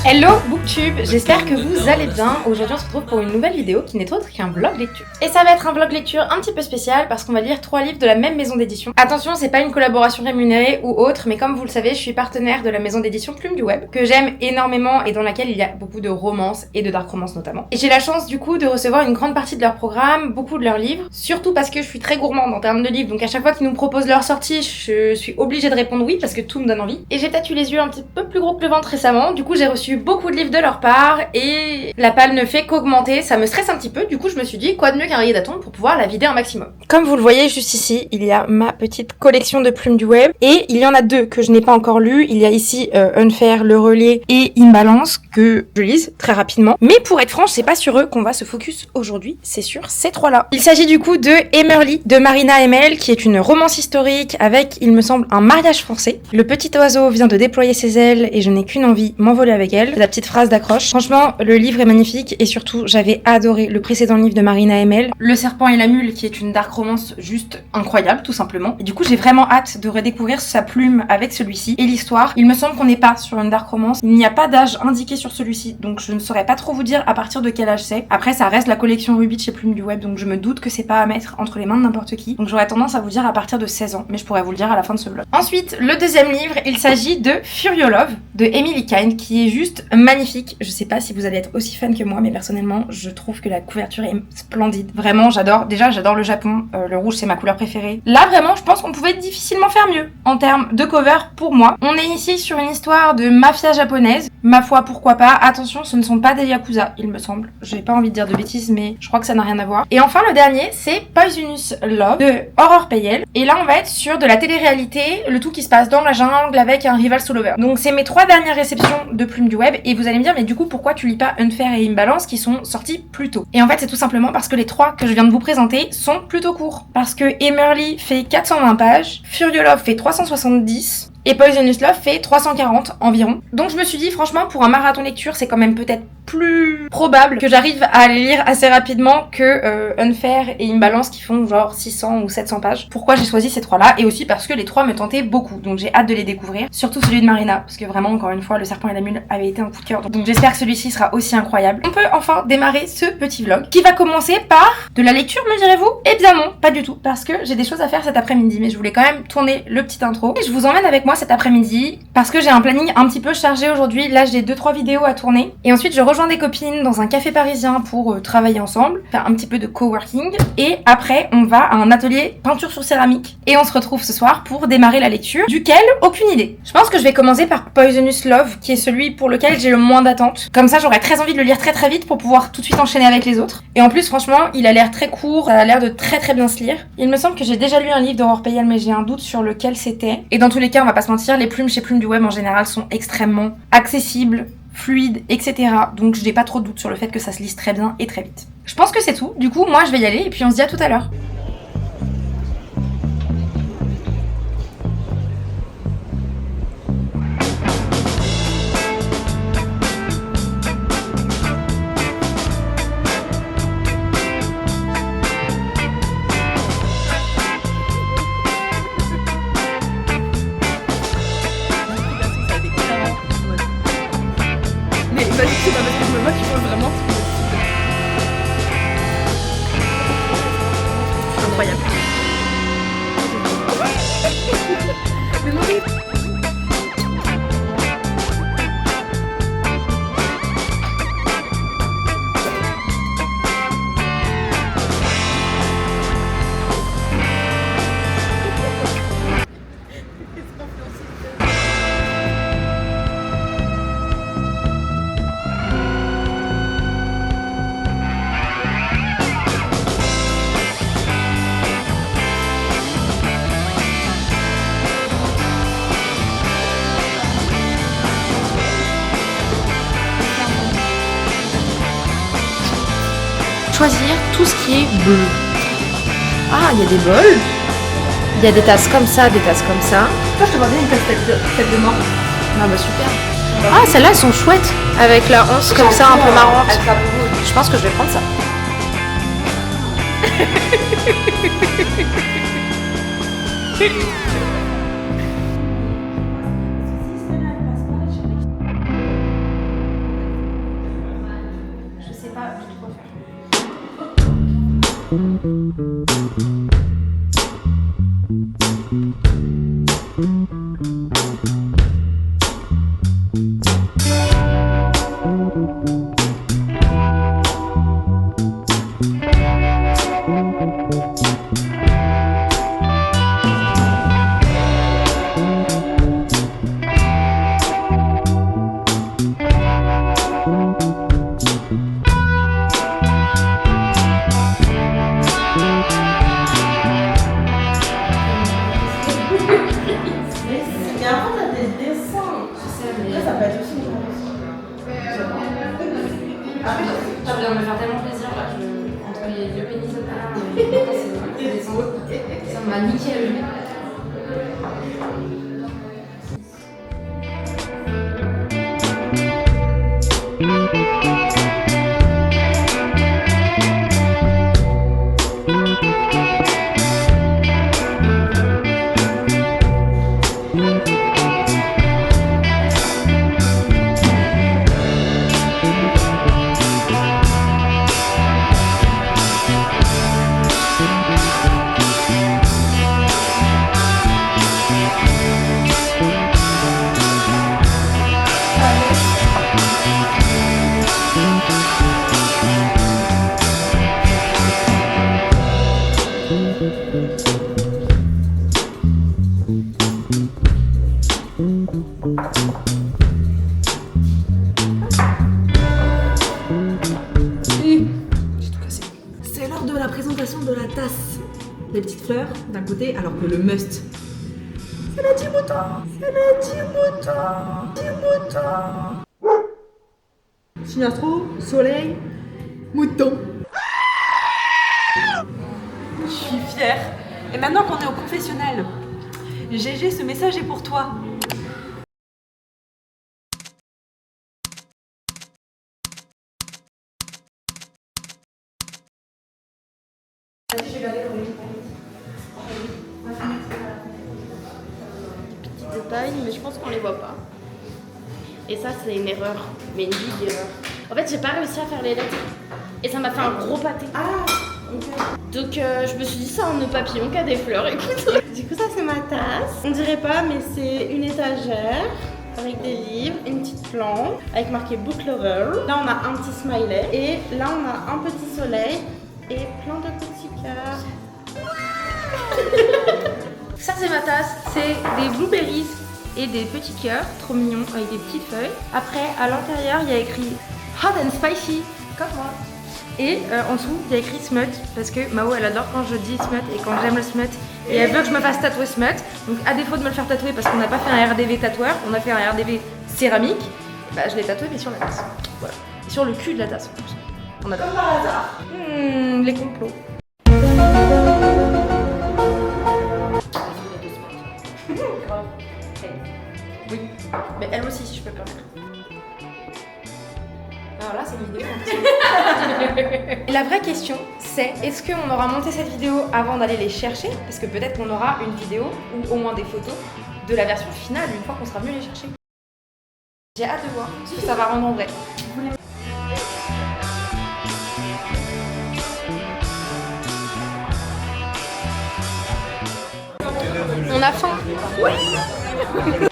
Hello Booktube, j'espère que vous allez bien. Aujourd'hui on se retrouve pour une nouvelle vidéo qui n'est autre qu'un vlog lecture. Et ça va être un vlog lecture un petit peu spécial parce qu'on va lire 3 livres de la même maison d'édition. Attention, c'est pas une collaboration rémunérée ou autre, mais comme vous le savez, je suis partenaire de la maison d'édition Plume du Web, que j'aime énormément et dans laquelle il y a beaucoup de romances et de dark romance notamment. Et j'ai la chance du coup de recevoir une grande partie de leur programme, beaucoup de leurs livres, surtout parce que je suis très gourmande en termes de livres, donc à chaque fois qu'ils nous proposent leur sortie, je suis obligée de répondre oui parce que tout me donne envie. Et j'ai peut-être eu les yeux un petit peu plus gros que le ventre récemment, du coup j'ai reçu beaucoup de livres de leur part et la palle ne fait qu'augmenter, ça me stresse un petit peu, du coup je me suis dit quoi de mieux qu'un rayé d'atome pour pouvoir la vider un maximum. Comme vous le voyez juste ici, il y a ma petite collection de Plume du Web et il y en a 2 que je n'ai pas encore lues. Il y a ici Unfair, Le Relais et Imbalance que je lise très rapidement. Mais pour être franche, c'est pas sur eux qu'on va se focus aujourd'hui, c'est sur ces 3-là. Il s'agit du coup de Emmerly de Marina Hemmel qui est une romance historique avec, il me semble, un mariage forcé. Le petit oiseau vient de déployer ses ailes et je n'ai qu'une envie, m'envoler avec elle. C'est la petite phrase d'accroche. Franchement, le livre est magnifique et surtout, j'avais adoré le précédent livre de Marina Hemmel, Le Serpent et la Mule, qui est une dark romance juste incroyable, tout simplement. Et du coup, j'ai vraiment hâte de redécouvrir sa plume avec celui-ci et l'histoire. Il me semble qu'on n'est pas sur une dark romance. Il n'y a pas d'âge indiqué sur celui-ci, donc je ne saurais pas trop vous dire à partir de quel âge c'est. Après, ça reste la collection Ruby de chez Plume du Web, donc je me doute que c'est pas à mettre entre les mains de n'importe qui. Donc j'aurais tendance à vous dire à partir de 16 ans, mais je pourrais vous le dire à la fin de ce vlog. Ensuite, le deuxième livre, il s'agit de Furiolove de Emily Kind, qui est juste magnifique. Je sais pas si vous allez être aussi fan que moi, mais personnellement, je trouve que la couverture est splendide. Vraiment, j'adore. Déjà, j'adore le Japon. Le rouge, c'est ma couleur préférée. Là, vraiment, je pense qu'on pouvait difficilement faire mieux en termes de cover pour moi. On est ici sur une histoire de mafia japonaise. Ma foi, pourquoi pas. Attention, ce ne sont pas des yakuza, il me semble. J'ai pas envie de dire de bêtises, mais je crois que ça n'a rien à voir. Et enfin, le dernier, c'est Poisonous Love de Aurore Payel. Et là, on va être sur de la télé-réalité, le tout qui se passe dans la jungle avec un rival solo-lover. Donc, c'est mes 3 dernières réceptions de Plume du Web. Et vous allez me dire, mais du coup, pourquoi tu lis pas Unfair et Imbalance qui sont sortis plus tôt? Et en fait, c'est tout simplement parce que les 3 que je viens de vous présenter sont plutôt courts. Parce que Emmerly fait 420 pages, Furiolove fait 370, et Poisonous Love fait 340 environ. Donc je me suis dit, franchement, pour un marathon lecture, c'est quand même peut-être plus probable que j'arrive à les lire assez rapidement que Unfair et Imbalance qui font genre 600 ou 700 pages. Pourquoi j'ai choisi ces 3-là? Et aussi parce que les 3 me tentaient beaucoup, donc j'ai hâte de les découvrir. Surtout celui de Marina, parce que vraiment, encore une fois, Le Serpent et la Mule avait été un coup de cœur. Donc j'espère que celui-ci sera aussi incroyable. On peut enfin démarrer ce petit vlog, qui va commencer par de la lecture, me direz-vous? Eh bien non, pas du tout, parce que j'ai des choses à faire cet après-midi, mais je voulais quand même tourner le petit intro. Et je vous emmène avec moi cet après-midi parce que j'ai un planning un petit peu chargé aujourd'hui. Là j'ai 2-3 vidéos à tourner et ensuite je rejoins des copines dans un café parisien pour travailler ensemble, faire un petit peu de coworking et après on va à un atelier peinture sur céramique et on se retrouve ce soir pour démarrer la lecture, duquel aucune idée. Je pense que je vais commencer par Poisonous Love qui est celui pour lequel j'ai le moins d'attente. Comme ça j'aurais très envie de le lire très vite pour pouvoir tout de suite enchaîner avec les autres. Et en plus franchement il a l'air très court, ça a l'air de très bien se lire. Il me semble que j'ai déjà lu un livre d'Aurore Payel mais j'ai un doute sur lequel c'était. Et dans tous les cas on va pas se mentir, les plumes chez Plume du Web en général sont extrêmement accessibles, fluides, etc. Donc je n'ai pas trop de doute sur le fait que ça se lise très bien et très vite. Je pense que c'est tout. Du coup, moi je vais y aller et puis on se dit à tout à l'heure. C'est pas parce que je me moque, il faut vraiment. Incroyable. Mais non, mais... Choisir tout ce qui est bleu. Ah, il y a des bols. Il y a des tasses comme ça, des tasses comme ça. Toi, je te vendais une tête de mort. Ah bah super. Ah, celles-là, elles sont chouettes. Avec la once comme ça, un peu marrante. Je pense que je vais prendre ça. Ça vient de me faire tellement plaisir là, entre les deux pénis de talent et les sanglots, ça m'a niqué le nez. C'est l'heure de la présentation de la tasse. Les petites fleurs d'un côté, alors que le must, c'est la Djibouta. C'est la Djibouta. Djibouta. Sinastro, soleil, mouton. Je suis fière. Et maintenant qu'on est au confessionnal, GG, ce message est pour toi. Petits détails, mais je pense qu'on les voit pas. Et ça, c'est une erreur, mais une big erreur. En fait, j'ai pas réussi à faire les lettres et ça m'a fait un gros pâté. Ah, okay. Donc, je me suis dit, c'est un nœud papillon qui a des fleurs, écoute. Du coup, ça, c'est ma tasse. On dirait pas, mais c'est une étagère avec des livres, une petite plante avec marqué Book Lover. Là, on a un petit smiley et là, on a un petit soleil et plein de petits cœurs. Ça, c'est ma tasse. C'est des blueberries et des petits cœurs, trop mignons, avec des petites feuilles. Après, à l'intérieur, il y a écrit Hot and Spicy, comme moi. Et en dessous, il y a écrit Smut, parce que Mao, elle adore quand je dis Smut et quand j'aime le Smut. Et elle veut que je me fasse tatouer Smut. Donc, à défaut de me le faire tatouer, parce qu'on n'a pas fait un RDV tatoueur, on a fait un RDV céramique, bah, je l'ai tatoué, mais sur la tasse. Voilà. Et sur le cul de la tasse, en plus. On adore. Comme par hasard. Les complots. Oui, mais elle aussi, si je peux me permettre. Alors là, c'est une vidéo. La vraie question, c'est est-ce qu'on aura monté cette vidéo avant d'aller les chercher? Parce que peut-être qu'on aura une vidéo, ou au moins des photos, de la version finale une fois qu'on sera venu les chercher. J'ai hâte de voir ce que ça va rendre en vrai. On a faim. Ouais.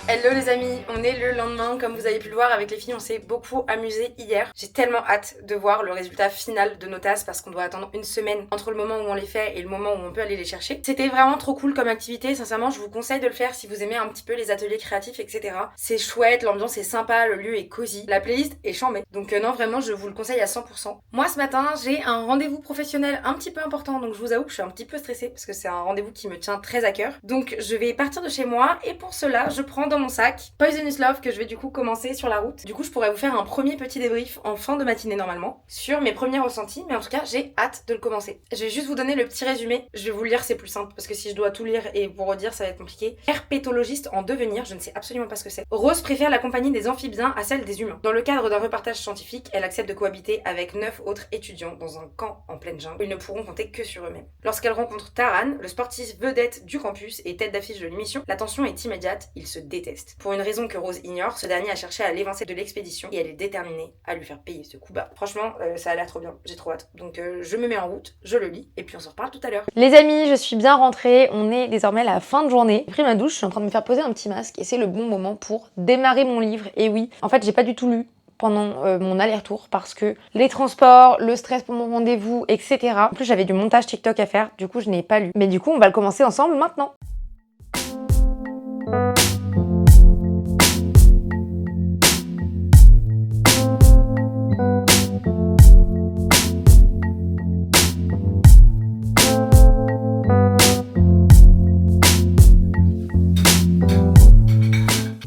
Hello les amis, on est le lendemain, comme vous avez pu le voir avec les filles, on s'est beaucoup amusé hier. J'ai tellement hâte de voir le résultat final de nos tasses parce qu'on doit attendre une semaine entre le moment où on les fait et le moment où on peut aller les chercher. C'était vraiment trop cool comme activité, sincèrement je vous conseille de le faire si vous aimez un petit peu les ateliers créatifs, etc. C'est chouette, l'ambiance est sympa, le lieu est cosy, la playlist est chambée. Donc non, vraiment je vous le conseille à 100%. Moi ce matin j'ai un rendez-vous professionnel un petit peu important, donc je vous avoue que je suis un petit peu stressée parce que c'est un rendez-vous qui me tient très à cœur. Donc je vais partir de chez moi et pour cela je prends dans mon sac Poisonous Love que je vais du coup commencer sur la route. Du coup je pourrais vous faire un premier petit débrief en fin de matinée normalement sur mes premiers ressentis, mais en tout cas j'ai hâte de le commencer. Je vais juste vous donner le petit résumé, je vais vous le lire, c'est plus simple parce que si je dois tout lire et vous redire ça va être compliqué. Herpétologiste en devenir, je ne sais absolument pas ce que c'est. Rose préfère la compagnie des amphibiens à celle des humains. Dans le cadre d'un reportage scientifique, elle accepte de cohabiter avec 9 autres étudiants dans un camp en pleine jungle où ils ne pourront compter que sur eux-mêmes. Lorsqu'elle rencontre Taran, le sportif vedette du campus et tête d'affiche de l'émission, la tension est immédiate, ils se détestent. déteste. Pour une raison que Rose ignore, ce dernier a cherché à l'évincer de l'expédition et elle est déterminée à lui faire payer ce coup bas. Franchement, ça a l'air trop bien, j'ai trop hâte. Donc je me mets en route, je le lis et puis on s'en reparle tout à l'heure. Les amis, je suis bien rentrée, on est désormais à la fin de journée. J'ai pris ma douche, je suis en train de me faire poser un petit masque et c'est le bon moment pour démarrer mon livre. Et oui, en fait j'ai pas du tout lu pendant mon aller-retour parce que les transports, le stress pour mon rendez-vous, etc. En plus j'avais du montage TikTok à faire, du coup je n'ai pas lu. Mais du coup on va le commencer ensemble maintenant.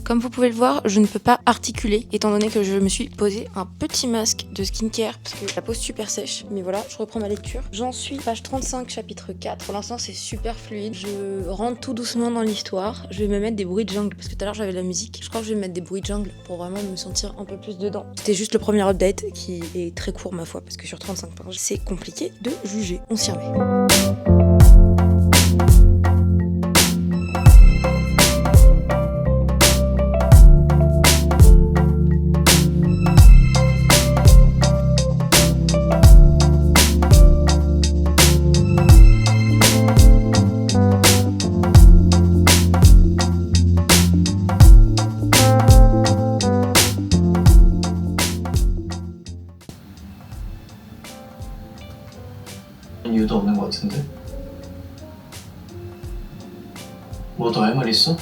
Comme vous pouvez le voir, je ne peux pas articuler étant donné que je me suis posé un petit masque de skincare parce que la peau est super sèche. Mais voilà, je reprends ma lecture. J'en suis page 35, chapitre 4. Pour l'instant, c'est super fluide. Je rentre tout doucement dans l'histoire. Je vais me mettre des bruits de jungle parce que tout à l'heure j'avais de la musique. Je crois que je vais me mettre des bruits de jungle pour vraiment me sentir un peu plus dedans. C'était juste le premier update qui est très court ma foi parce que sur 35 pages, c'est compliqué de juger. On s'y remet. 이유도 없는 것 같은데? 뭐 더 할 말 있어?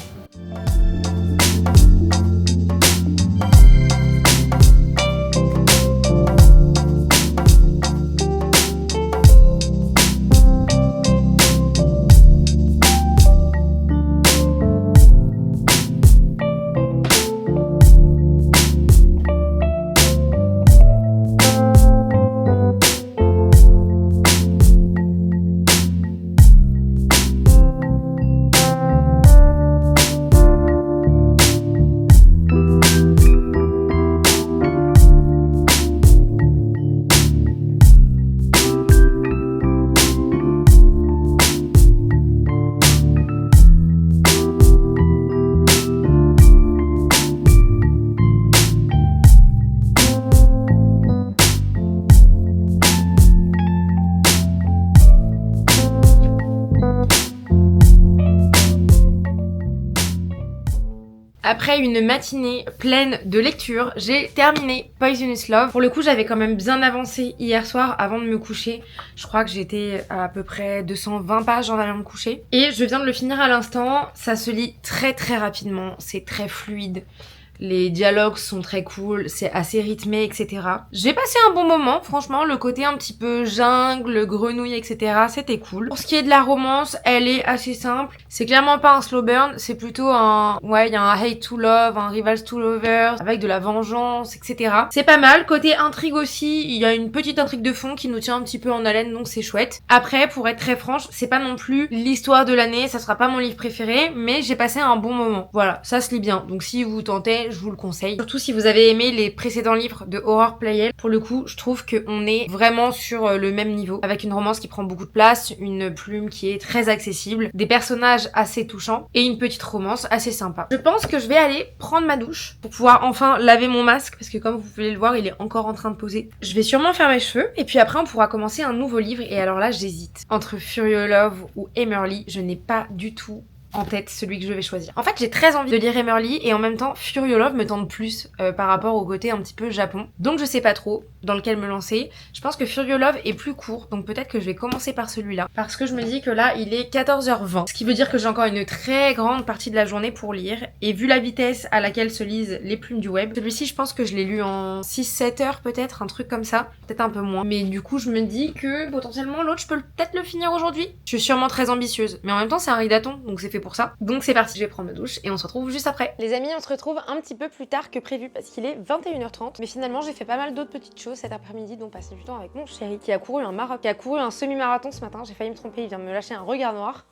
Après une matinée pleine de lecture, j'ai terminé Poisonous Love. Pour le coup, j'avais quand même bien avancé hier soir avant de me coucher. Je crois que j'étais à peu près 220 pages en allant me coucher. Et je viens de le finir à l'instant. Ça se lit très très rapidement, c'est très fluide. Les dialogues sont très cool, c'est assez rythmé, etc. J'ai passé un bon moment, franchement, le côté un petit peu jungle, grenouille, etc. C'était cool. Pour ce qui est de la romance, elle est assez simple. C'est clairement pas un slow burn, c'est plutôt un... Ouais, il y a un hate to love, un rivals to lovers, avec de la vengeance, etc. C'est pas mal. Côté intrigue aussi, il y a une petite intrigue de fond qui nous tient un petit peu en haleine, donc c'est chouette. Après, pour être très franche, c'est pas non plus l'histoire de l'année, ça sera pas mon livre préféré, mais j'ai passé un bon moment. Voilà, ça se lit bien. Donc si vous tentez, je vous le conseille. Surtout si vous avez aimé les précédents livres de Aurore Playel. Pour le coup, je trouve qu'on est vraiment sur le même niveau, avec une romance qui prend beaucoup de place, une plume qui est très accessible, des personnages assez touchants et une petite romance assez sympa. Je pense que je vais aller prendre ma douche pour pouvoir enfin laver mon masque, parce que comme vous pouvez le voir, il est encore en train de poser. Je vais sûrement faire mes cheveux et puis après on pourra commencer un nouveau livre. Et alors là, j'hésite entre Furious Love ou Emmerly. Je n'ai pas du tout en tête celui que je vais choisir. En fait, j'ai très envie de lire Emmerly et en même temps Furious Love me tente plus par rapport au côté un petit peu Japon. Donc je sais pas trop dans lequel me lancer. Je pense que Furious Love est plus court, donc peut-être que je vais commencer par celui-là, parce que je me dis que là il est 14h20, ce qui veut dire que j'ai encore une très grande partie de la journée pour lire. Et vu la vitesse à laquelle se lisent les plumes du web, celui-ci je pense que je l'ai lu en 6-7 heures peut-être, un truc comme ça, peut-être un peu moins. Mais du coup je me dis que potentiellement l'autre je peux peut-être le finir aujourd'hui. Je suis sûrement très ambitieuse, mais en même temps c'est un ridaton, donc c'est fait pour ça. Donc c'est parti, je vais prendre ma douche et on se retrouve juste après. Les amis, on se retrouve un petit peu plus tard que prévu parce qu'il est 21h30. Mais finalement, j'ai fait pas mal d'autres petites choses cet après-midi, dont passer du temps avec mon chéri qui a couru un semi-marathon ce matin. J'ai failli me tromper, il vient de me lâcher un regard noir.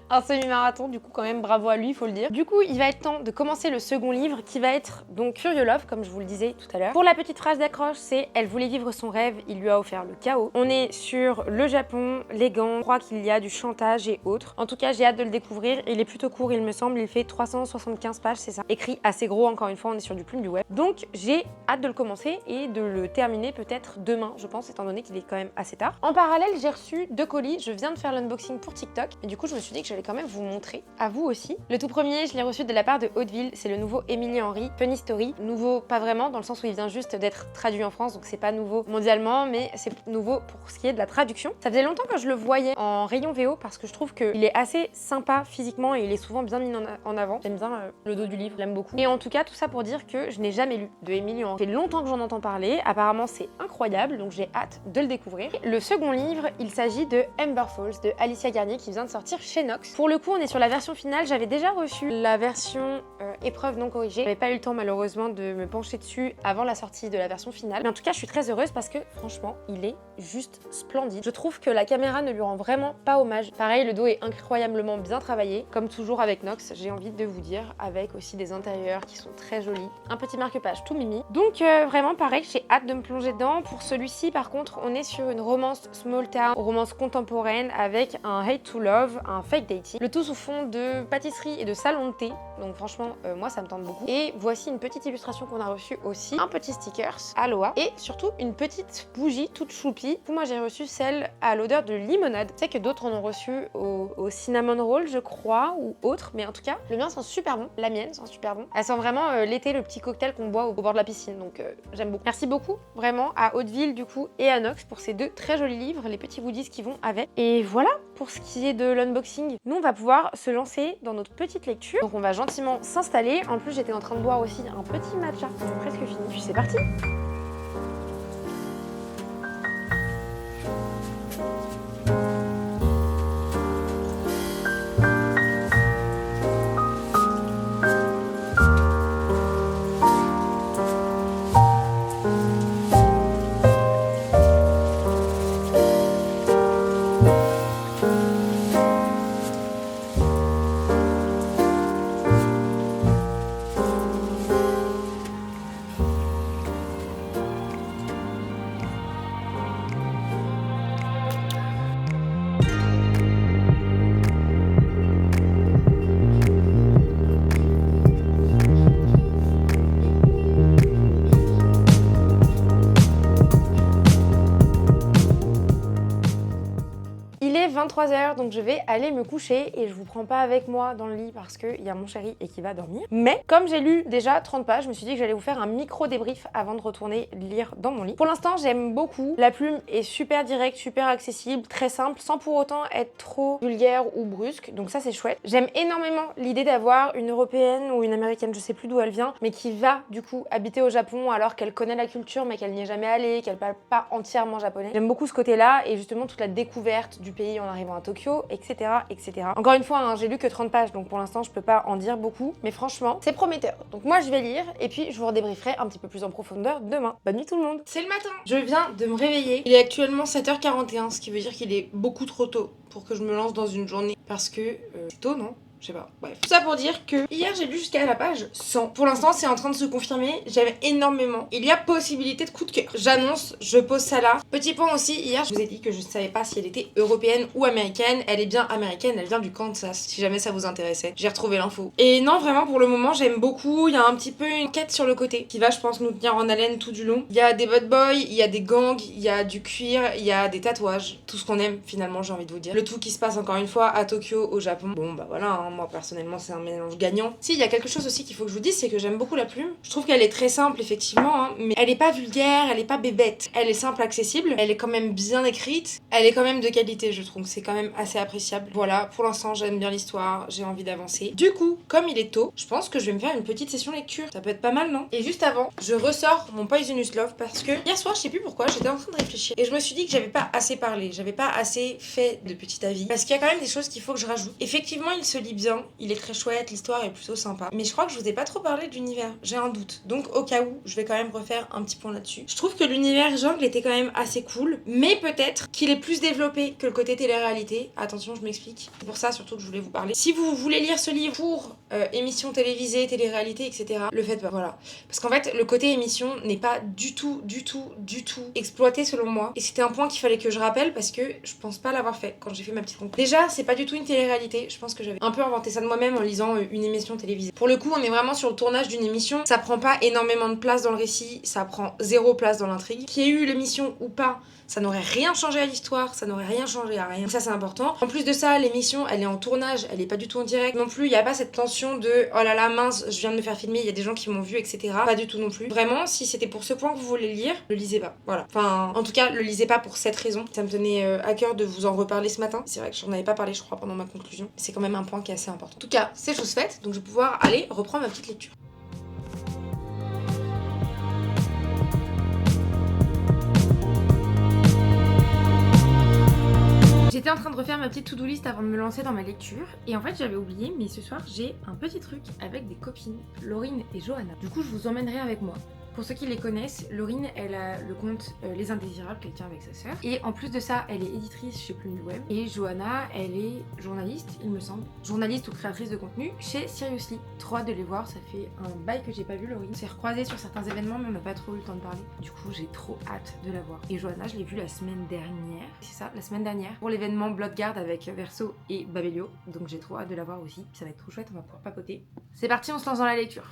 un semi-marathon, du coup quand même bravo à lui, il faut le dire. Du coup, il va être temps de commencer le second livre qui va être donc Curious Love, comme je vous le disais tout à l'heure. Pour la petite phrase d'accroche, c'est elle voulait vivre son rêve, il lui a offert le chaos. On est sur le Japon, les gants, je crois qu'il y a du chantage et autres. En tout cas, j'ai hâte de le découvrir. Il est plutôt court, il me semble, il fait 375 pages, c'est ça. Écrit assez gros, encore une fois, on est sur du plume du web. Donc j'ai hâte de le commencer et de le terminer peut-être demain, je pense, étant donné qu'il est quand même assez tard. En parallèle, j'ai reçu 2 colis. Je viens de faire l'unboxing pour TikTok et du coup, je me suis dit que j'allais quand même vous montrer, à vous aussi. Le tout premier, je l'ai reçu de la part de Hauteville, c'est le nouveau Émilie Henry, Funny Story. Nouveau, pas vraiment, dans le sens où il vient juste d'être traduit en France, donc c'est pas nouveau mondialement, mais c'est nouveau pour ce qui est de la traduction. Ça faisait longtemps que je le voyais en rayon VO parce que je trouve qu'il est assez sympa physiquement et il est souvent bien mis en avant. J'aime bien le dos du livre, je l'aime beaucoup. Et en tout cas, tout ça pour dire que je n'ai jamais lu de Émilie Henry. Ça fait longtemps que j'en entends parler, apparemment c'est incroyable, donc j'ai hâte de le découvrir. Le second livre, il s'agit de Amber Falls de Alicia Garnier qui vient de sortir chez Nox. Pour le coup, on est sur la version finale. J'avais déjà reçu la version épreuve non corrigée. J'avais pas eu le temps malheureusement de me pencher dessus avant la sortie de la version finale. Mais en tout cas, je suis très heureuse parce que franchement, il est juste splendide. Je trouve que la caméra ne lui rend vraiment pas hommage. Pareil, le dos est incroyablement bien travaillé, comme toujours avec Nox, j'ai envie de vous dire, avec aussi des intérieurs qui sont très jolis. Un petit marque-page tout mimi. Donc vraiment pareil, j'ai hâte de me plonger dedans. Pour celui-ci, par contre, on est sur une romance small town, romance contemporaine avec un hate to love, un fake dating. Le tout sous fond de pâtisserie et de salon de thé. Donc franchement, moi ça me tente beaucoup. Et voici une petite illustration qu'on a reçue aussi, un petit stickers Aloha et surtout une petite bougie toute choupie. Moi j'ai reçu celle à l'odeur de limonade. Je sais que d'autres en ont reçu au cinnamon roll, je crois, ou autre, mais en tout cas, le mien sent super bon, la mienne sent super bon. Elle sent vraiment l'été, le petit cocktail qu'on boit au bord de la piscine, donc j'aime beaucoup. Merci beaucoup vraiment à Hauteville du coup et à Nox pour ces 2 très jolis livres, les petits goodies qui vont avec. Et voilà pour ce qui est de l'unboxing. Nous on va pouvoir se lancer dans notre petite lecture. Donc on va gentiment s'installer. En plus j'étais en train de boire aussi un petit matcha, c'est presque fini. Puis c'est parti. Il est 23h, donc je vais aller me coucher et je vous prends pas avec moi dans le lit parce qu'il y a mon chéri et qui va dormir. Mais comme j'ai lu déjà 30 pages, je me suis dit que j'allais vous faire un micro débrief avant de retourner lire dans mon lit. Pour l'instant, j'aime beaucoup. La plume est super directe, super accessible, très simple, sans pour autant être trop vulgaire ou brusque. Donc ça, c'est chouette. J'aime énormément l'idée d'avoir une européenne ou une américaine, je sais plus d'où elle vient, mais qui va du coup habiter au Japon alors qu'elle connaît la culture mais qu'elle n'y est jamais allée, qu'elle parle pas entièrement japonais. J'aime beaucoup ce côté-là et justement toute la découverte du pays en arrivant à Tokyo, etc. etc. Encore une fois, hein, j'ai lu que 30 pages, donc pour l'instant je peux pas en dire beaucoup, mais franchement, c'est prometteur. Donc moi je vais lire et puis je vous redébrieferai un petit peu plus en profondeur demain. Bonne nuit tout le monde. C'est le matin, je viens de me réveiller. Il est actuellement 7h41, ce qui veut dire qu'il est beaucoup trop tôt pour que je me lance dans une journée. Parce que c'est tôt, non ? Je sais pas, bref. Tout ça pour dire que hier j'ai lu jusqu'à la page 100. Pour l'instant c'est en train de se confirmer, j'aime énormément. Il y a possibilité de coup de cœur. J'annonce, je pose ça là. Petit point aussi, hier je vous ai dit que je ne savais pas si elle était européenne ou américaine. Elle est bien américaine, elle vient du Kansas, si jamais ça vous intéressait. J'ai retrouvé l'info. Et non, vraiment pour le moment j'aime beaucoup. Il y a un petit peu une quête sur le côté qui va je pense nous tenir en haleine tout du long. Il y a des bad boys, il y a des gangs, il y a du cuir, il y a des tatouages. Tout ce qu'on aime finalement j'ai envie de vous dire. Le tout qui se passe encore une fois à Tokyo, au Japon. Bon bah voilà, hein. Moi personnellement c'est un mélange gagnant. Si, il y a quelque chose aussi qu'il faut que je vous dise, c'est que j'aime beaucoup la plume. Je trouve qu'elle est très simple effectivement, hein, mais elle est pas vulgaire, elle est pas bébête. Elle est simple, accessible, elle est quand même bien écrite, elle est quand même de qualité, je trouve. C'est quand même assez appréciable. Voilà, pour l'instant j'aime bien l'histoire, j'ai envie d'avancer. Du coup, comme il est tôt, je pense que je vais me faire une petite session lecture. Ça peut être pas mal, non? Et juste avant, je ressors mon Poisonous Love parce que hier soir, je sais plus pourquoi, j'étais en train de réfléchir et je me suis dit que j'avais pas assez parlé, j'avais pas assez fait de petit avis parce qu'il y a quand même des choses qu'il faut que je rajoute. Effectivement, il se lit bien, il est très chouette, l'histoire est plutôt sympa. Mais je crois que je vous ai pas trop parlé de l'univers, j'ai un doute. Donc au cas où, je vais quand même refaire un petit point là-dessus. Je trouve que l'univers jungle était quand même assez cool, mais peut-être qu'il est plus développé que le côté télé-réalité. Attention, je m'explique. C'est pour ça surtout que je voulais vous parler. Si vous voulez lire ce livre pour émission télévisée, télé-réalité, etc., le faites pas. Voilà. Parce qu'en fait, le côté émission n'est pas du tout exploité selon moi. Et c'était un point qu'il fallait que je rappelle parce que je pense pas l'avoir fait quand j'ai fait ma petite conclusion. Déjà, c'est pas du tout une télé-réalité. Je pense que j'avais un peu inventé ça de moi-même en lisant une émission télévisée. Pour le coup, on est vraiment sur le tournage d'une émission. Ça prend pas énormément de place dans le récit, ça prend 0 place dans l'intrigue. Qu'il y ait eu l'émission ou pas, ça n'aurait rien changé à l'histoire, ça n'aurait rien changé à rien. Ça, c'est important. En plus de ça, l'émission, elle est en tournage, elle est pas du tout en direct non plus. Il y a pas cette tension de oh là là, mince, je viens de me faire filmer, il y a des gens qui m'ont vu, etc. Pas du tout non plus. Vraiment, si c'était pour ce point que vous voulez lire, le lisez pas. Voilà. Enfin, en tout cas, le lisez pas pour cette raison. Ça me tenait à cœur de vous en reparler ce matin. C'est vrai que j'en avais pas parlé, je crois, pendant ma conclusion. C'est quand même un point qui est assez important. En tout cas, c'est chose faite, donc je vais pouvoir aller reprendre ma petite lecture. J'étais en train de refaire ma petite to-do list avant de me lancer dans ma lecture et en fait j'avais oublié, mais ce soir j'ai un petit truc avec des copines, Laurine et Johanna. Du coup je vous emmènerai avec moi. Pour ceux qui les connaissent, Laurine, elle a le compte Les Indésirables qu'elle tient avec sa sœur. Et en plus de ça, elle est éditrice chez Plume du Web. Et Johanna, elle est journaliste, il me semble. Journaliste ou créatrice de contenu chez Seriously. Trop hâte de les voir, ça fait un bail que j'ai pas vu Laurine. On s'est recroisés sur certains événements, mais on n'a pas trop eu le temps de parler. Du coup, j'ai trop hâte de la voir. Et Johanna, je l'ai vue la semaine dernière. C'est ça, la semaine dernière. Pour l'événement Bloodguard avec Verso et Babelio. Donc j'ai trop hâte de la voir aussi. Ça va être trop chouette, on va pouvoir papoter. C'est parti, on se lance dans la lecture.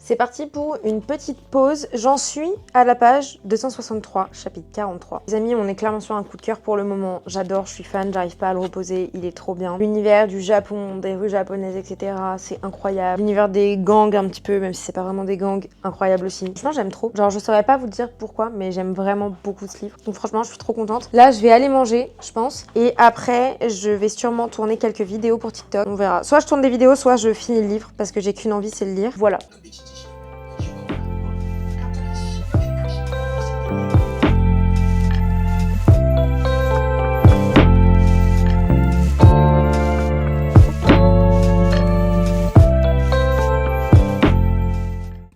C'est parti pour une petite pause. J'en suis à la page 263, chapitre 43. Les amis, on est clairement sur un coup de cœur pour le moment. J'adore, je suis fan, j'arrive pas à le reposer, il est trop bien. L'univers du Japon, des rues japonaises, etc. C'est incroyable. L'univers des gangs un petit peu, même si c'est pas vraiment des gangs, incroyable aussi. Franchement, j'aime trop. Genre, je saurais pas vous dire pourquoi, mais j'aime vraiment beaucoup ce livre. Donc franchement, je suis trop contente. Là, je vais aller manger, je pense. Et après, je vais sûrement tourner quelques vidéos pour TikTok. On verra. Soit je tourne des vidéos, soit je finis le livre, parce que j'ai qu'une envie, c'est de lire. Voilà.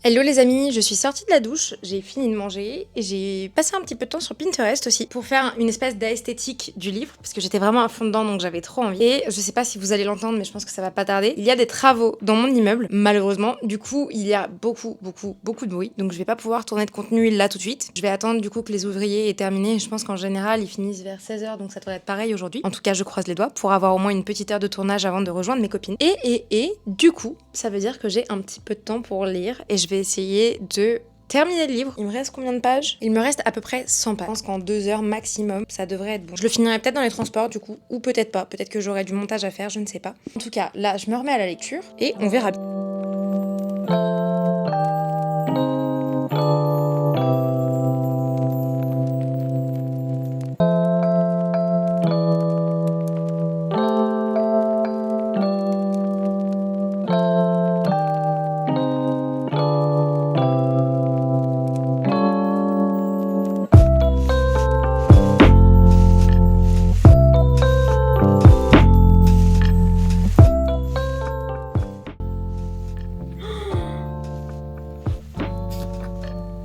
Hello les amis, je suis sortie de la douche, j'ai fini de manger et j'ai passé un petit peu de temps sur Pinterest aussi pour faire une espèce d'esthétique du livre parce que j'étais vraiment à fond dedans donc j'avais trop envie. Et je sais pas si vous allez l'entendre mais je pense que ça va pas tarder. Il y a des travaux dans mon immeuble malheureusement, du coup il y a beaucoup de bruit donc je vais pas pouvoir tourner de contenu là tout de suite. Je vais attendre du coup que les ouvriers aient terminé, je pense qu'en général ils finissent vers 16h donc ça devrait être pareil aujourd'hui. En tout cas je croise les doigts pour avoir au moins une petite heure de tournage avant de rejoindre mes copines. Et du coup ça veut dire que j'ai un petit peu de temps pour lire et je vais essayer de terminer le livre. Il me reste combien de pages? Il me reste à peu près 100 pages. Je pense qu'en 2 heures maximum, ça devrait être bon. Je le finirai peut-être dans les transports du coup, ou peut-être pas. Peut-être que j'aurai du montage à faire, je ne sais pas. En tout cas, là, je me remets à la lecture et on verra bien.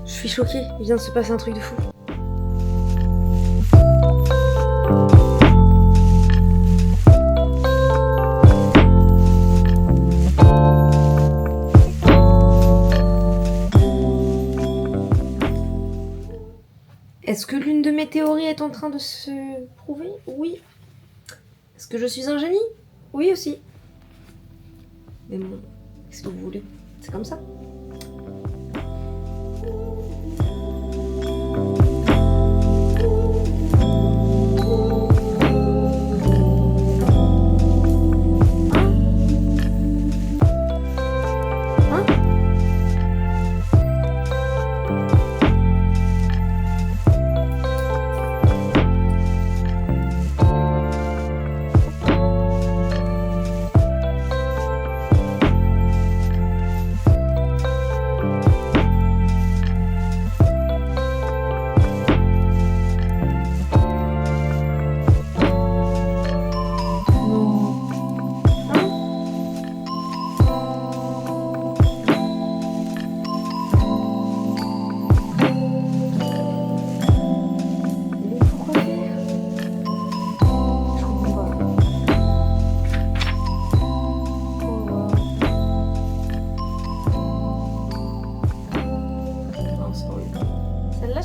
Je suis choquée, il vient de se passer un truc de fou. Est-ce que l'une de mes théories est en train de se prouver? Oui. Est-ce que je suis un génie? Oui aussi. Mais bon, qu'est-ce que vous voulez? C'est comme ça.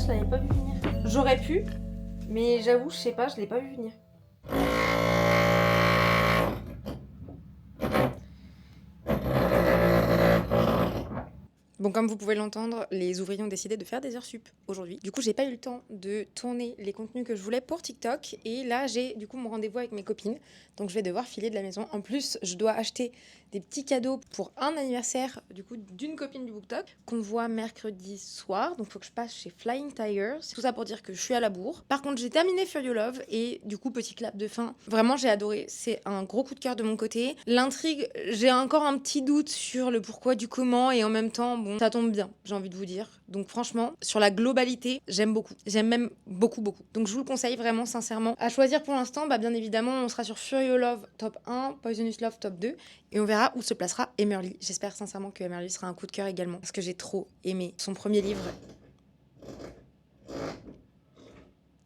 je l'avais pas vu venir. J'aurais pu, mais j'avoue, je sais pas, je l'ai pas vu venir. Bon, comme vous pouvez l'entendre, les ouvriers ont décidé de faire des heures sup aujourd'hui. Du coup, j'ai pas eu le temps de tourner les contenus que je voulais pour TikTok. Et là, j'ai du coup mon rendez-vous avec mes copines. Donc, je vais devoir filer de la maison. En plus, je dois acheter des petits cadeaux pour un anniversaire du coup d'une copine du BookTok qu'on voit mercredi soir. Donc, il faut que je passe chez Flying Tigers. Tout ça pour dire que je suis à la bourre. Par contre, j'ai terminé Fear You Love et du coup, petit clap de fin. Vraiment, j'ai adoré. C'est un gros coup de cœur de mon côté. L'intrigue, j'ai encore un petit doute sur le pourquoi du comment et en même temps, bon, ça tombe bien, j'ai envie de vous dire. Donc franchement, sur la globalité, j'aime beaucoup. J'aime même beaucoup, beaucoup. Donc je vous le conseille vraiment sincèrement. À choisir pour l'instant, bah bien évidemment, on sera sur Fear You Love top 1, Poisonous Love top 2 et on verra où se placera Emerly. J'espère sincèrement que Emerly sera un coup de cœur également parce que j'ai trop aimé son premier livre.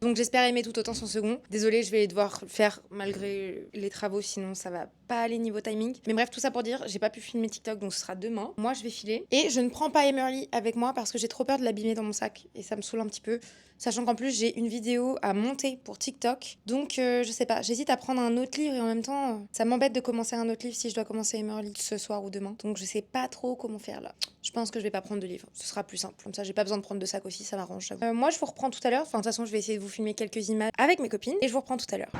Donc j'espère aimer tout autant son second. Désolée, je vais devoir le faire malgré les travaux, sinon ça va pas aller niveau timing. Mais bref, tout ça pour dire, j'ai pas pu filmer TikTok, donc ce sera demain. Moi, je vais filer. Et je ne prends pas Emerly avec moi parce que j'ai trop peur de l'abîmer dans mon sac. Et ça me saoule un petit peu. Sachant qu'en plus, j'ai une vidéo à monter pour TikTok. Donc, je sais pas, j'hésite à prendre un autre livre et en même temps, ça m'embête de commencer un autre livre si je dois commencer Emerly ce soir ou demain. Donc, je sais pas trop comment faire là. Je pense que je vais pas prendre de livre. Ce sera plus simple. Comme ça, j'ai pas besoin de prendre de sac aussi, ça m'arrange. Moi, je vous reprends tout à l'heure. Enfin, de toute façon, je vais essayer de vous filmer quelques images avec mes copines et je vous reprends tout à l'heure.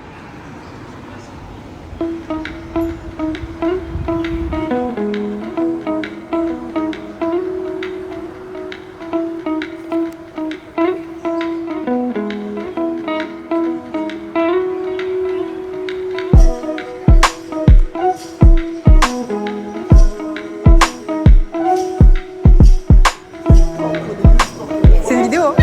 C'est une vidéo.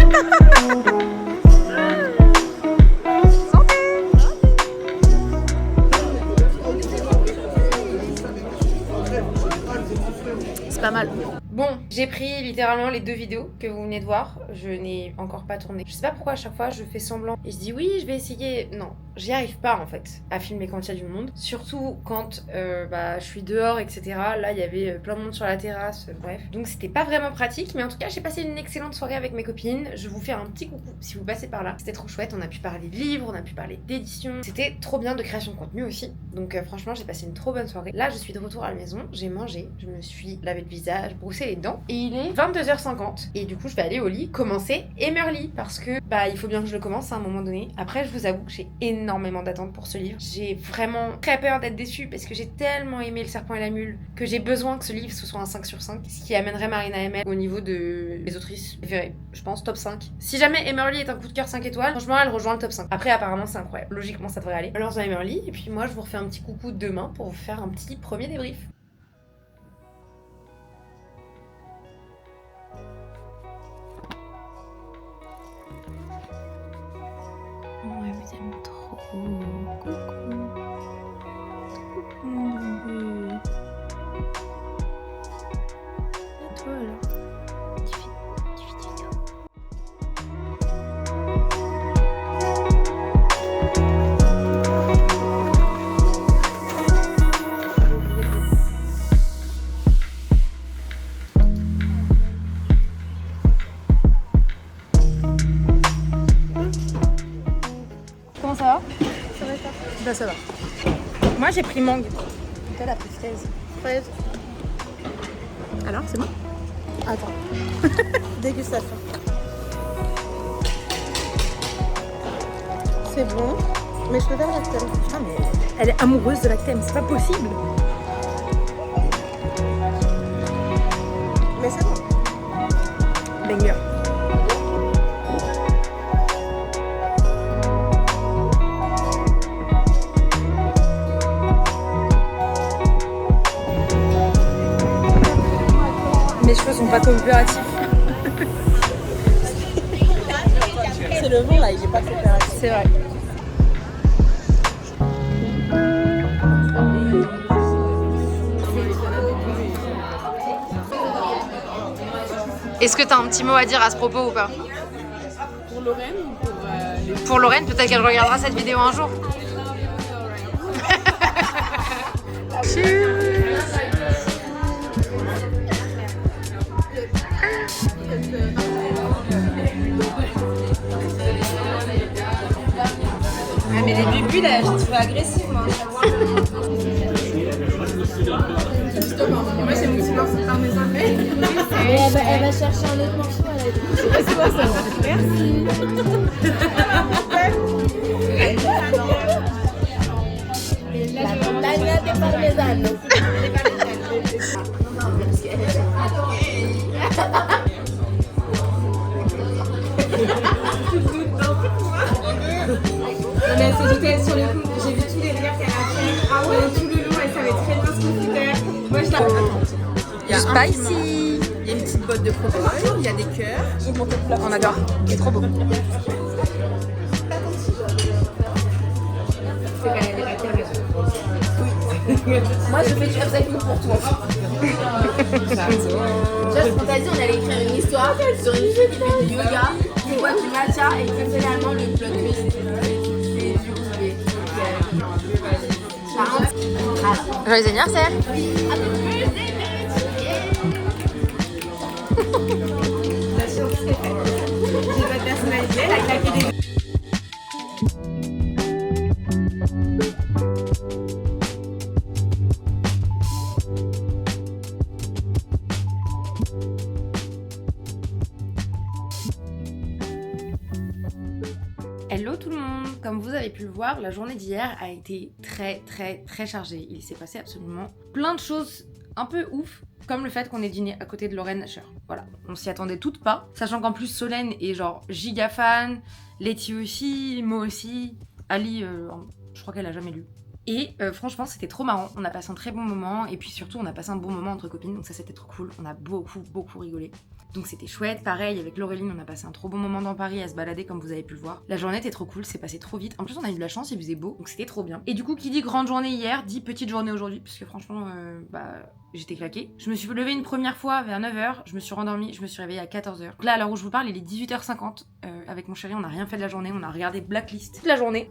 C'est pas mal. Bon, j'ai pris littéralement les 2 vidéos que vous venez de voir. Je n'ai encore pas tourné. Je sais pas pourquoi à chaque fois je fais semblant et je dis oui, je vais essayer. Non, j'y arrive pas en fait à filmer quand il y a du monde. Surtout quand je suis dehors, etc. Là, il y avait plein de monde sur la terrasse. Bref. Donc c'était pas vraiment pratique. Mais en tout cas, j'ai passé une excellente soirée avec mes copines. Je vous fais un petit coucou si vous passez par là. C'était trop chouette. On a pu parler de livres, on a pu parler d'édition. C'était trop bien de création de contenu aussi. Donc franchement, j'ai passé une trop bonne soirée. Là, je suis de retour à la maison. J'ai mangé. Je me suis lavé le visage, brossé les dents. Et il est 22h50. Et du coup, je vais aller au lit commencer Emerly. Parce que, il faut bien que je le commence à un moment donné. Après, je vous avoue que j'ai énormément d'attentes pour ce livre. J'ai vraiment très peur d'être déçue parce que j'ai tellement aimé Le Serpent et la Mule que j'ai besoin que ce livre ce soit un 5 sur 5. Ce qui amènerait Marina Hemmel au niveau de mes autrices préférées. Je pense top 5. Si jamais Emerly est un coup de cœur 5 étoiles, franchement, elle rejoint le top 5. Après, apparemment, c'est incroyable. Logiquement, ça devrait aller. Alors, dans Emerly. Et puis moi, je vous refais un petit coucou demain pour vous faire un petit premier débrief. Ouais, vous aime trop. Coucou. Coucou mon bébé. Et toi alors? Tu fais du vidéo. Comment ça va? Ça va pas. Bah ça va. Moi j'ai pris mangue. Toi la pris fraise. Fraise. Alors, c'est bon? Attends. Dégustation. C'est bon, mais je préfère la crème. Ah mais elle est amoureuse de la crème, c'est pas possible. Mais c'est bon. Banger. Mes cheveux sont pas coopératifs. C'est le vent là, il est pas coopératif. C'est vrai. Est-ce que t'as un petit mot à dire à ce propos ou pas? Pour Lorraine ou pour les... Pour Lorraine, peut-être qu'elle regardera cette vidéo un jour. Cheers. début, là, j'ai trouvé agressive, moi. Moi, j'ai mon petit morceau de parmesan. Elle va chercher un autre morceau. C'est quoi ça? Merci. La mienne des parmesanes. Mais elle s'est doutée sur le coup. J'ai vu tous les rires qu'elle a fait. Ah ouais, tout le long, elle savait très bien ce qu'on foutait. Moi, je la... Il y a Spicy. il y a une petite botte de coco, il y a des cœurs. On adore. C'est trop beau. Moi, je fais du upcycling pour toi. Juste pour t'a dit, on allait écrire une histoire sur une fille qui fait du yoga, qui boit du matcha et que finalement le plot twist, c'est du ouvrier. Joyeux anniversaire. J'ai pas de personnalité, elle a claqué des... Hello tout le monde! Comme vous avez pu le voir, la journée d'hier a été très chargée. Il s'est passé absolument plein de choses un peu ouf, comme le fait qu'on ait dîné à côté de Lorraine Nasher. Voilà, on s'y attendait toutes pas, sachant qu'en plus Solène est genre giga fan, Letty aussi, Mo aussi, Ali, je crois qu'elle a jamais lu. Et franchement c'était trop marrant, on a passé un très bon moment et puis surtout on a passé un bon moment entre copines, donc ça c'était trop cool, on a beaucoup rigolé. Donc c'était chouette, pareil avec Laureline on a passé un trop bon moment dans Paris à se balader comme vous avez pu le voir. La journée était trop cool, c'est passé trop vite, en plus on a eu de la chance, il faisait beau, donc c'était trop bien. Et du coup qui dit grande journée hier, dit petite journée aujourd'hui, parce que franchement j'étais claquée. Je me suis levée une première fois vers 9h, je me suis rendormie, je me suis réveillée à 14h. Là à l'heure où je vous parle il est 18h50, avec mon chéri on n'a rien fait de la journée, on a regardé Blacklist toute la journée.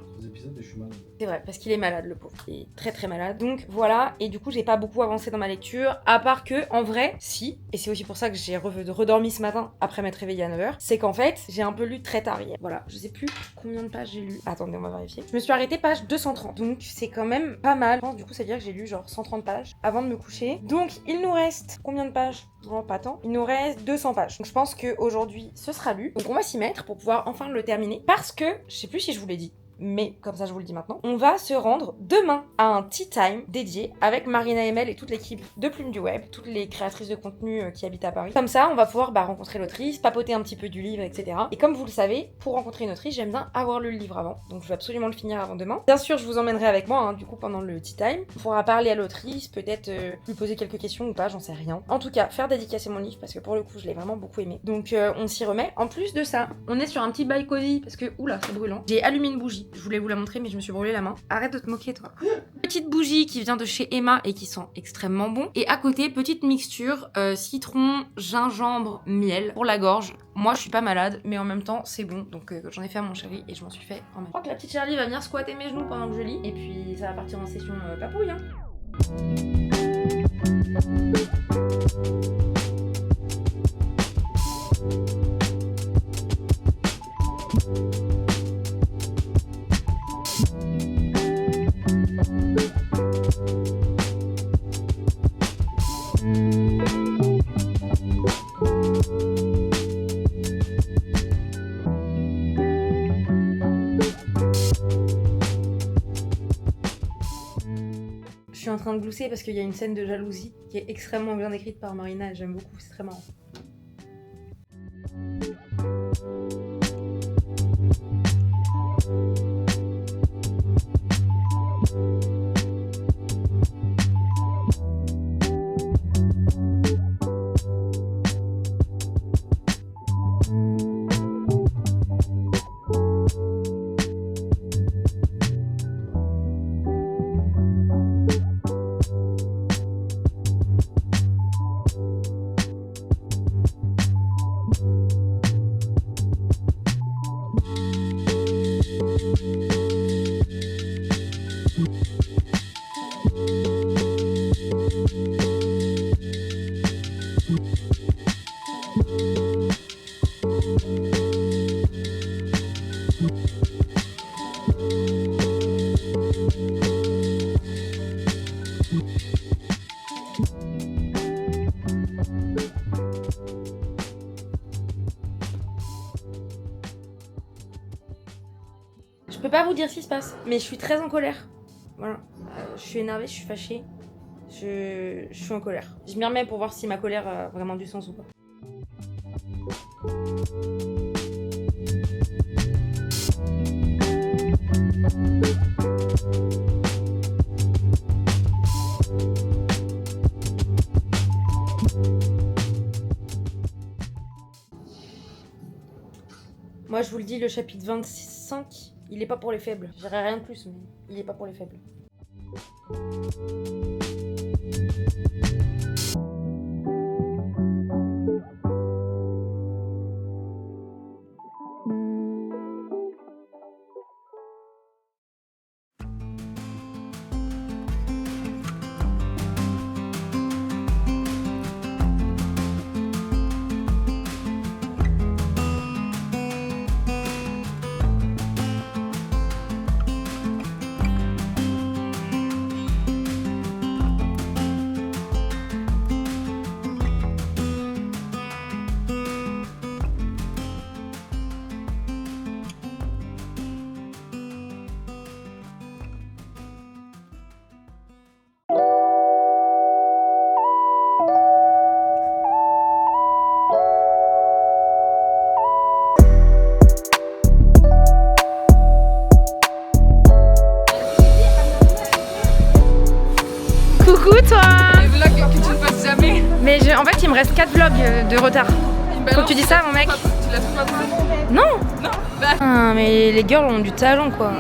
C'est vrai, parce qu'il est malade le pauvre, il est très malade. Donc voilà, et du coup j'ai pas beaucoup avancé dans ma lecture, à part que en vrai, si, et c'est aussi pour ça que j'ai redormi ce matin après m'être réveillée à 9h, c'est qu'en fait j'ai un peu lu très tard hier. Voilà, je sais plus combien de pages j'ai lu. Attendez, on va vérifier. Je me suis arrêtée page 230, donc c'est quand même pas mal. Du coup ça veut dire que j'ai lu genre 130 pages avant de me coucher. Donc il nous reste combien de pages? Non, pas tant. Il nous reste 200 pages. Donc je pense qu'aujourd'hui ce sera lu. Donc on va s'y mettre pour pouvoir enfin le terminer. Parce que, je sais plus si je vous l'ai dit, mais comme ça je vous le dis maintenant, on va se rendre demain à un tea time dédié avec Marina Emel et toute l'équipe de Plume du Web, toutes les créatrices de contenu qui habitent à Paris. Comme ça, on va pouvoir rencontrer l'autrice, papoter un petit peu du livre, etc. Et comme vous le savez, pour rencontrer une autrice, j'aime bien avoir lu le livre avant. Donc je vais absolument le finir avant demain. Bien sûr, je vous emmènerai avec moi, du coup, pendant le tea time. On pourra parler à l'autrice, peut-être lui poser quelques questions ou pas, j'en sais rien. En tout cas, faire dédicacer mon livre parce que pour le coup, je l'ai vraiment beaucoup aimé. Donc on s'y remet. En plus de ça, on est sur un petit bail cosy parce que, oula, c'est brûlant. J'ai allumé une bougie. Je voulais vous la montrer, mais je me suis brûlé la main. Arrête de te moquer, toi. Petite bougie qui vient de chez Emma et qui sent extrêmement bon. Et à côté, petite mixture citron, gingembre, miel pour la gorge. Moi, je suis pas malade, mais en même temps, c'est bon. Donc j'en ai fait à mon chéri et je m'en suis fait en même. Je crois que la petite Charlie va venir squatter mes genoux pendant que je lis. Et puis ça va partir en session papouille, hein. Je suis en train de glousser parce qu'il y a une scène de jalousie qui est extrêmement bien décrite par Marina et j'aime beaucoup, c'est très marrant. Je peux pas vous dire ce qui se passe, mais je suis très en colère. Voilà. Je suis énervée, je suis fâchée. Je suis en colère. Je m'y remets pour voir si ma colère a vraiment du sens ou pas. Moi, je vous le dis, le chapitre 25, il est pas pour les faibles. Je dirais rien de plus, mais il est pas pour les faibles. Coucou toi. Les vlogs que tu ne passes jamais. Mais en fait il me reste 4 vlogs de retard. Faut que tu dis ça mon mec. Tu l'as toujours pas posé? Non. Non. Ah, mais les girls ont du talent quoi.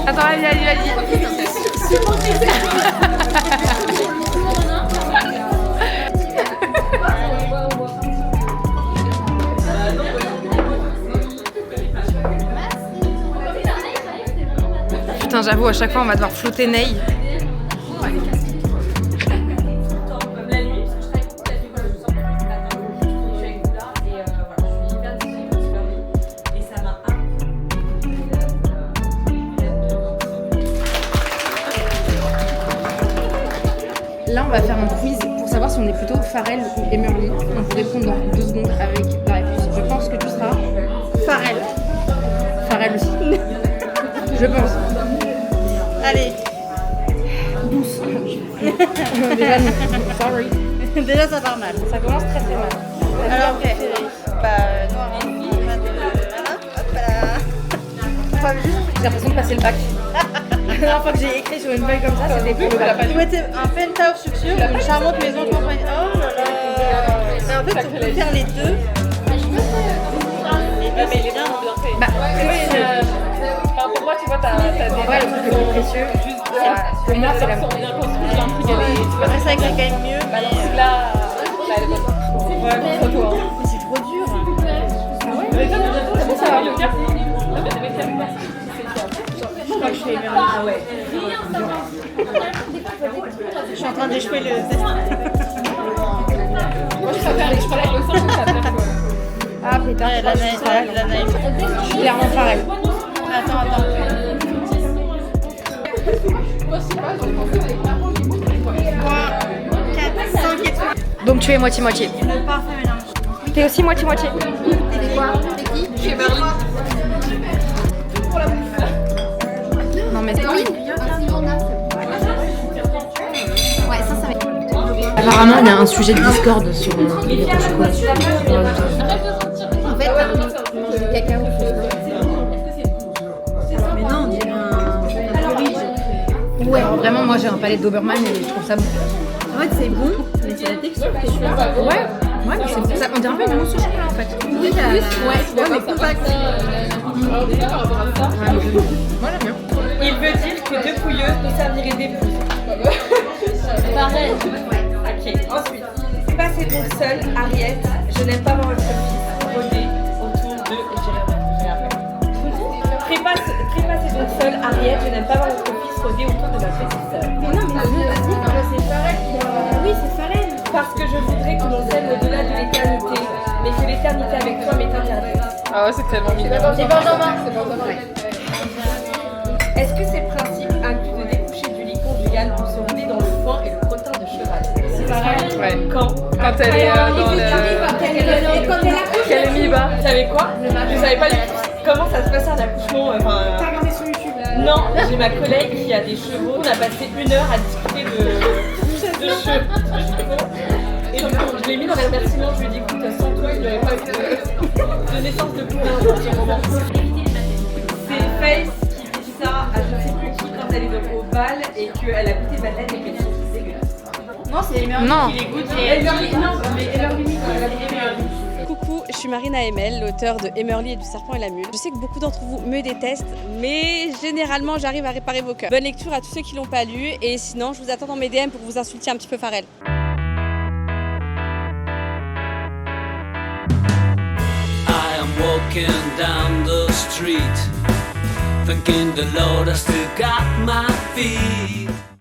Attends, vas-y. Putain, j'avoue, à chaque fois, on va devoir flotter Ney. Là, on va faire un quiz pour savoir si on est plutôt Pharrell ou Emerly. On peut répondre dans 2 secondes avec la réponse. Je pense que tu seras Pharrell. Pharrell aussi. Je pense. Allez. Déjà, non. Sorry. Déjà ça part mal. Ça commence très très mal. Alors ok. Noir hein. Voilà. Hop là. Enfin, juste, j'ai l'impression de passer le bac. La dernière fois que j'ai écrit sur une feuille comme ça, c'était pour le bac. Vous mettez un penthouse sur une charmante maison de campagne. Oh là là. Mais en fait on peut faire les deux. Les deux c'est bien. Bah, Pour moi, tu vois, t'as des. ouais, le truc le plus précieux. Pour moi, c'est la bien construit, j'ai un truc à aller. Après ça écrit quand même mieux. Mais Là, elle est bonne. Ouais, contre toi. c'est trop dur. Mais toi, t'as bon, ça va le faire. Je crois que je fais bien. Ah ouais. Je suis en train d'échouer le test. Moi, je préfère les cheveux avec le sang, ça fait quoi. Ah, pétard, La naïf. je suis clairement Pharrell. Attends. 4, 5 étoiles. Donc tu es moitié-moitié. Le parfait mélange. T'es aussi moitié-moitié. Non mais oui. Apparemment il y a un sujet de Discord sur les gâteaux au chocolat. En fait, on mange du cacao. Mais non, on dirait un porridge. Ouais, vraiment moi j'ai un palais de Doberman et je trouve ça bon. En fait, c'est bon, mais c'est la texture que je suis là. Ouais, mais c'est ça, on dirait un peu une mousse au chocolat en fait. Ouais, mais compact. Moi j'aime bien. Il veut dire que 2 pouilleuses nous serviraient d'épouse. Pareil. Ok, ensuite. Passez donc seul, Ariette. Je n'aime pas voir votre fils rôder autour de. Trépassez donc seul, Ariette. Je n'aime pas voir votre fils rôder autour de ma petite sœur. Mais non, mais c'est pareil. Oui, c'est pareil. Parce que je voudrais que l'on s'aime au-delà de l'éternité, mais Ah ouais, c'est tellement mignon. C'est Benjamin. Est-ce que ces principes incluent de découcher du lit conjugal pour se rouler dans le foin et le crottin de cheval? C'est pareil. Ouais. Quand Elle est dans le... Qu'elle est mi-bas. Vous savez quoi? Je savais pas du tout comment ça se passait un accouchement. T'as regardé sur YouTube? Non, j'ai ma collègue qui a des chevaux. On a passé 1 heure à discuter de chevaux. Et donc, je l'ai mis dans les remerciements. Je lui ai dit, écoute, sans toi, il n'y aurait pas eu de naissance de poulain dans ce moment. C'est Face qui dit ça à je ne sais plus qui quand elle est au bal et qu'elle a goûté de madeleine et qu'elle trouve que c'est dégueulasse. Non, c'est Emerly qui les goûte. Non, mais Emerly, elle a goûté Emerly. Coucou, je suis Marina Emel, l'auteur de Emerly et du Serpent et la Mule. Je sais que beaucoup d'entre vous me détestent, mais généralement j'arrive à réparer vos cœurs. Bonne lecture à tous ceux qui l'ont pas lu, et sinon je vous attends dans mes DM pour que vous insultiez un petit peu Pharrell. I am walking down the street, thanking the Lord I still got my feet.